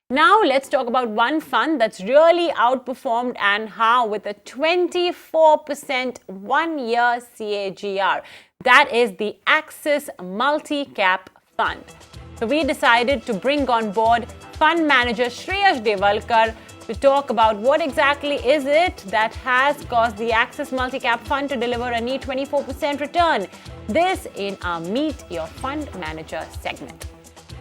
Now let's talk about one fund that's really outperformed and how, with a 24% one-year CAGR. That is the Axis Multi-Cap Fund. So we decided to bring on board fund manager Shreyash Devalkar to talk about what exactly is it that has caused the Axis Multi-Cap Fund to deliver a neat 24% return. This in our Meet Your Fund Manager segment.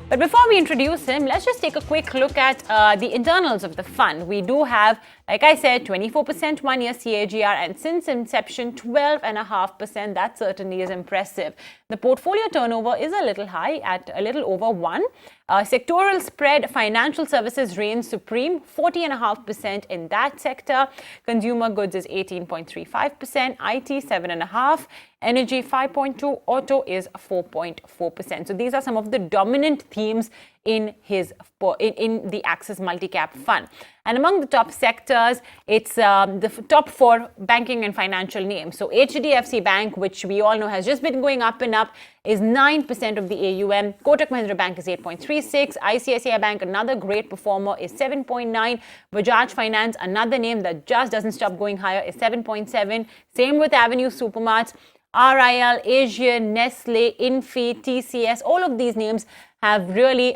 But before we introduce him, let's just take a quick look at the internals of the fund. We do have, like I said, 24% one-year CAGR, and since inception, 12.5%. That certainly is impressive. The portfolio turnover is a little high at a little over 1. Sectoral spread, financial services reigns supreme, 40.5% in that sector. Consumer goods is 18.35%, IT 7.5%, energy 5.2%, auto is 4.4%. So these are some of the dominant themes in the Axis Multi-Cap Fund. And among the top sectors, it's the top 4 banking and financial names. So HDFC Bank, which we all know has just been going up and up, is 9% of the AUM. Kotak Mahindra Bank is 8.36%. ICICI Bank, another great performer, is 7.9%. Bajaj Finance, another name that just doesn't stop going higher, is 7.7%. Same with Avenue Supermarts. RIL, Asian, Nestle, Infi, TCS, all of these names have really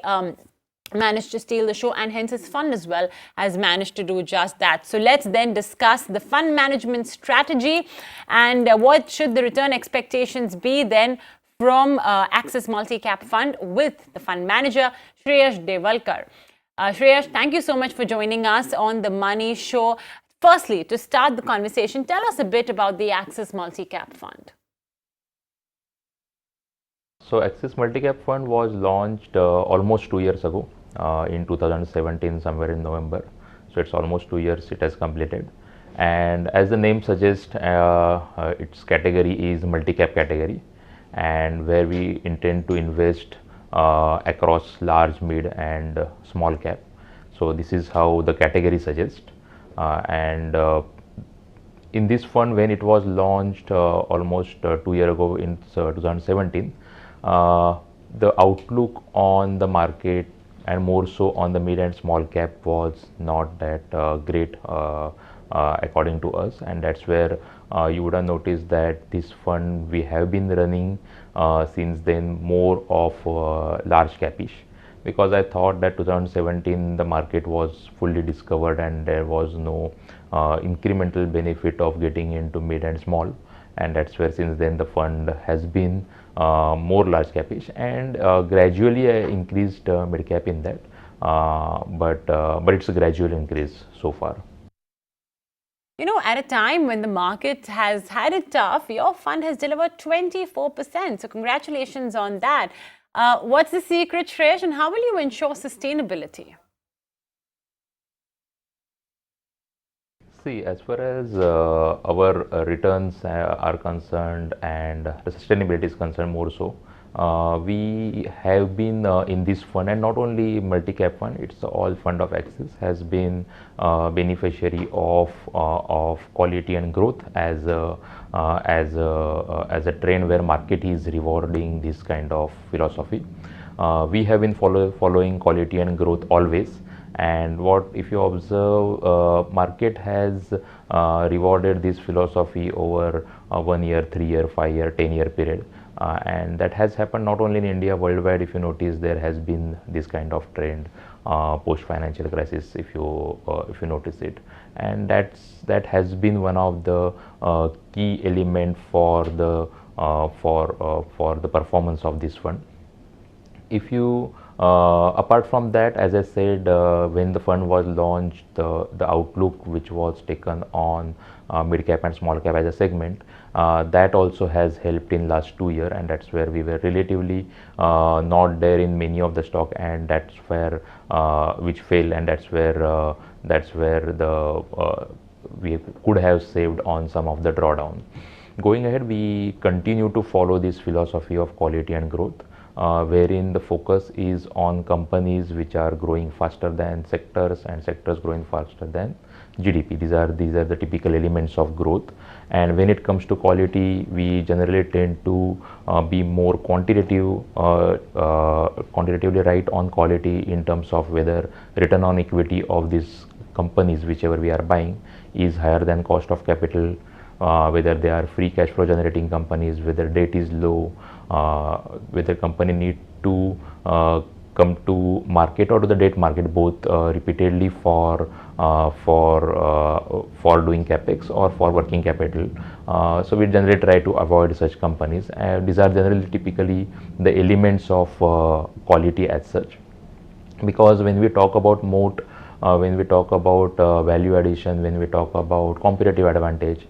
managed to steal the show, and hence his fund as well has managed to do just that. So let's then discuss the fund management strategy and what should the return expectations be then from Axis Multi-Cap Fund with the fund manager, Shreyash Devalkar. Shreyash, thank you so much for joining us on The Money Show. Firstly, to start the conversation, tell us a bit about the Axis Multi-Cap Fund. So Axis Multi-Cap Fund was launched almost 2 years ago in 2017, somewhere in November. So it's almost 2 years it has completed. And as the name suggests, its category is multi-cap category, and where we intend to invest across large, mid and small cap. So this is how the category suggests. In this fund, when it was launched almost 2 years ago in 2017, the outlook on the market and more so on the mid and small cap was not that great according to us, and that's where you would have noticed that this fund we have been running since then more of large capish, because I thought that 2017 the market was fully discovered and there was no incremental benefit of getting into mid and small, and that's where since then the fund has been more large capish, and gradually I increased mid cap in that, but it's a gradual increase so far. You know, at a time when the market has had it tough, your fund has delivered 24%. So congratulations on that. What's the secret, Shreyash, and how will you ensure sustainability? See, as far as our returns are concerned and the sustainability is concerned more so, we have been in this fund, and not only multi-cap fund, it's all fund of Axis has been beneficiary of quality and growth as a trend where market is rewarding this kind of philosophy. We have been following quality and growth always. And what if you observe, market has rewarded this philosophy over 1 year, 3 year, 5 year, 10-year period, and that has happened not only in India, worldwide. If you notice, there has been this kind of trend post financial crisis, if you notice it, and that has been one of the key element for the performance of this fund. If you apart from that, as I said, when the fund was launched, the outlook which was taken on mid cap and small cap as a segment, that also has helped in last 2 years, and that's where we were relatively not there in many of the stock, and that's where which failed, and that's where we could have saved on some of the drawdown. Going ahead, we continue to follow this philosophy of quality and growth, wherein the focus is on companies which are growing faster than sectors and sectors growing faster than GDP. These are the typical elements of growth. And when it comes to quality, we generally tend to be more quantitatively right on quality in terms of whether return on equity of these companies, whichever we are buying, is higher than cost of capital, whether they are free cash flow generating companies, whether debt is low, whether company need to come to market or to the debt market both repeatedly for doing capex or for working capital. So we generally try to avoid such companies, and these are generally typically the elements of quality as such. Because when we talk about moat, when we talk about value addition, when we talk about competitive advantage,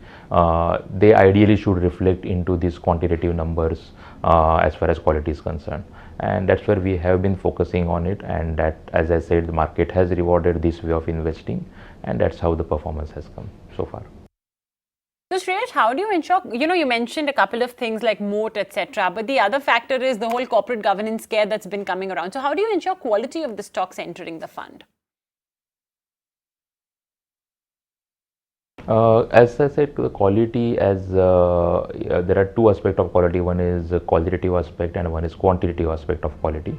they ideally should reflect into these quantitative numbers as far as quality is concerned. And that's where we have been focusing on it, and that, as I said, the market has rewarded this way of investing, and that's how the performance has come so far. So Shreyash, how do you ensure, you mentioned a couple of things like moat, etc., but the other factor is the whole corporate governance scare that's been coming around. So how do you ensure quality of the stocks entering the fund? As I said, the quality, there are two aspects of quality. One is a qualitative aspect and one is quantitative aspect of quality.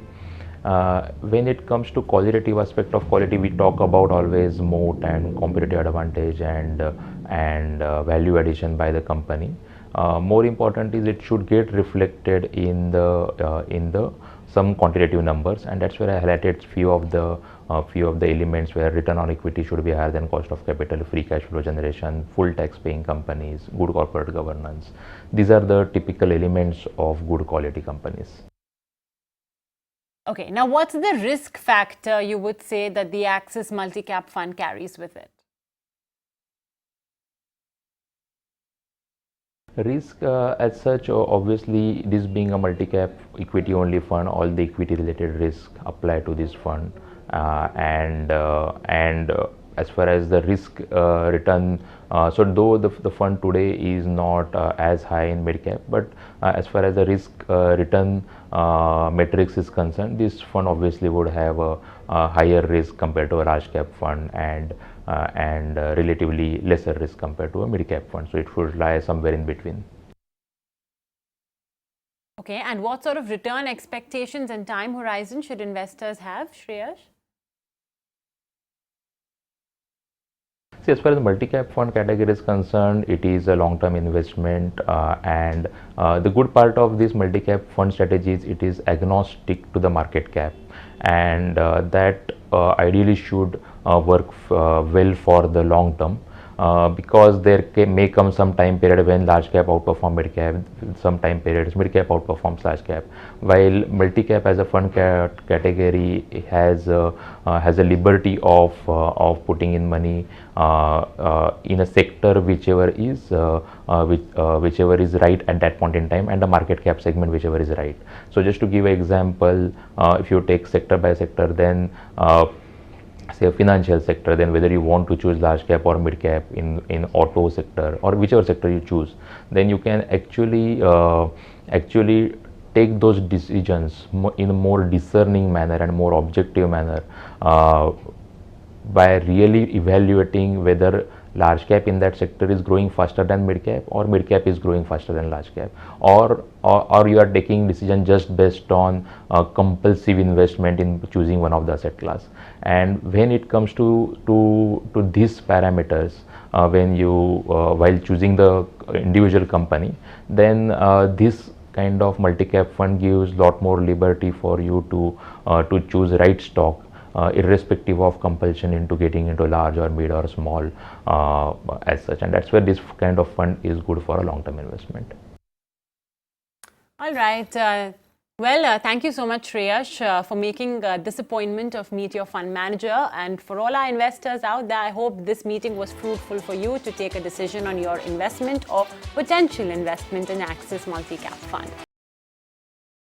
When it comes to qualitative aspect of quality, we talk about always moat and competitive advantage and value addition by the company. More important is it should get reflected in the some quantitative numbers, and that's where I highlighted few of the elements where return on equity should be higher than cost of capital, free cash flow generation, full tax paying companies, good corporate governance. These are the typical elements of good quality companies. Okay, now what's the risk factor you would say that the Axis multi-cap fund carries with it? Risk as such, obviously this being a multi-cap equity only fund, all the equity related risk apply to this fund, and as far as the risk return, so though the fund today is not as high in mid cap, but as far as the risk return metrics is concerned, this fund obviously would have a higher risk compared to a large cap fund, and relatively lesser risk compared to a mid cap fund. So it should lie somewhere in between. Okay, and what sort of return expectations and time horizon should investors have, Shreyash? See, as far as the multi-cap fund category is concerned, it is a long-term investment, and the good part of this multi-cap fund strategies, it is agnostic to the market cap, and that ideally should work well for the long term. Because there may come some time period when large cap outperform mid cap, some time periods mid cap outperforms large cap, while multi cap as a fund category has a liberty of putting in money in a sector whichever is right at that point in time, and the market cap segment whichever is right. So just to give an example, if you take sector by sector, then say a financial sector, then whether you want to choose large cap or mid cap in auto sector or whichever sector you choose, then you can actually take those decisions in a more discerning manner and more objective manner by really evaluating whether large cap in that sector is growing faster than mid cap, or mid cap is growing faster than large cap, or you are taking decision just based on compulsive investment in choosing one of the asset class. And when it comes to these parameters, when you while choosing the individual company, then this kind of multi-cap fund gives lot more liberty for you to choose right stock, irrespective of compulsion into getting into large or mid or small as such, and that's where this kind of fund is good for a long-term investment. All right. Well, thank you so much, Shreyash, for making this appointment of Meet Your Fund Manager. And for all our investors out there, I hope this meeting was fruitful for you to take a decision on your investment or potential investment in Axis Multi-Cap Fund.